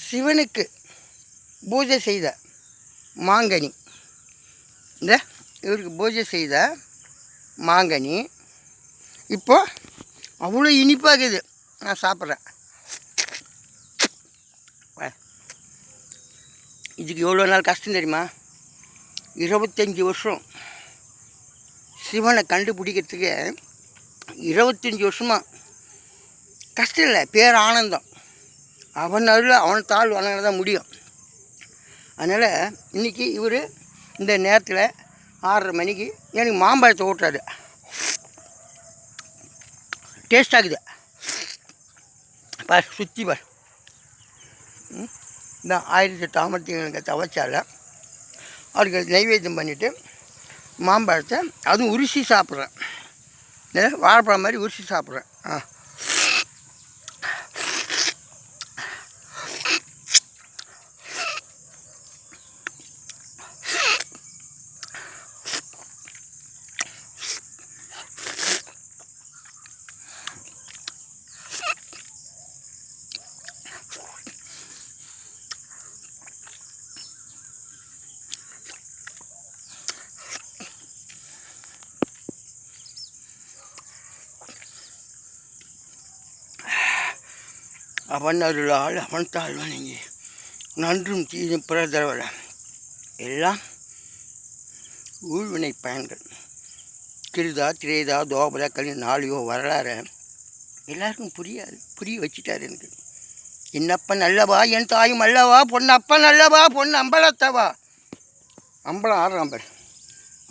சிவனுக்கு பூஜை செய்த மாங்கனி. இந்த இவருக்கு பூஜை செய்த மாங்கனி இப்போ அவ்வளோ இனிப்பாகுது. நான் சாப்பிட்றேன். இதுக்கு எவ்வளோ நாள் கஷ்டம் தெரியுமா? 25 வருஷம் சிவனை கண்டுபிடிக்கிறதுக்கு 25 வருஷமாக கஷ்டம் இல்லை, பேர் ஆனந்தம். அவன் அருள் அவன் தாழ் வணங்க தான் முடியும். அதனால் இன்றைக்கி இவர் இந்த நேரத்தில் 6:30 மணிக்கு எனக்கு மாம்பழத்தை ஓட்டுறாரு. டேஸ்ட் ஆகுது பார், சுற்றி பார். இந்த 1008 ஆமர்த்திகளுக்கு தவச்சால அவருக்கு நைவேத்தியம் பண்ணிவிட்டு மாம்பழத்தை அதுவும் உரிசி சாப்பிட்றேன். வாழைப்பழம் மாதிரி உரிசி சாப்பிட்றேன். அவன் அருளால் அவன் தாழ் வணங்கி நன்றும் தீதும் பிறதரவர எல்லாம் ஊழ்வினை பயன்கள். கிருதா திரேதா தோபரா கல்வி 4 வரலாறு எல்லாருக்கும் புரியாது, புரிய வச்சுட்டார் எனக்கு. என்னப்பன் அல்லவா என் தாயும் அல்லவா, பொன்னப்பன் அல்லவா பொன் அம்பலத்தவா. அம்பலம் ஆடுறான் பார்,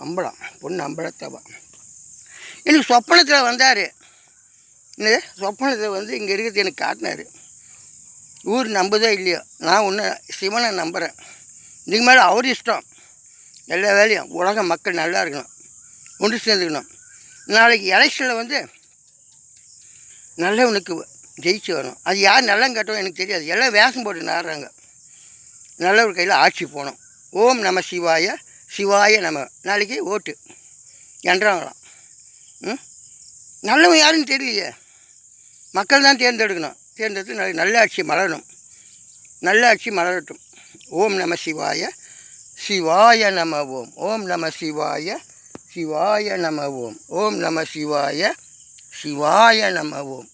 அம்பலம் பொன் அம்பலத்தவா. எனக்கு சொப்பனத்தில் வந்தார். இந்த சொப்பனத்தில் வந்து இங்கே இருக்கிறது எனக்கு காட்டினார். ஊர் நம்புதோ இல்லையோ, நான் ஒன்று சிவனை நம்புகிறேன். இதுக்கு மேலே அவர் இஷ்டம். எல்லா வேலையும் உலக மக்கள் நல்லா இருக்கணும், ஒன்று சேர்ந்துக்கணும். நாளைக்கு எலெக்ஷனில் வந்து நல்லவனுக்கு ஜெயிச்சு வரணும். அது யார் நல்லம் கட்டணும் எனக்கு தெரியாது. எல்லாம் வேஷம் போட்டு நாடுறாங்க. நல்லவர் கையில் ஆட்சி போகணும். ஓம் நம சிவாய சிவாய நம. நாளைக்கு ஓட்டு என்றாங்களாம். நல்லவன் யாருன்னு தெரியலையே. மக்கள் தான் தேர்ந்தெடுக்கணும். தேர்ந்தெடுத்து நல்ல ஆட்சி மலரணும். நல்ல ஆட்சி மலரட்டும். ஓம் நம சிவாய சிவாய நம ஓம். ஓம் நம சிவாய சிவாய நம ஓம். ஓம் நம சிவாய சிவாய நம ஓம்.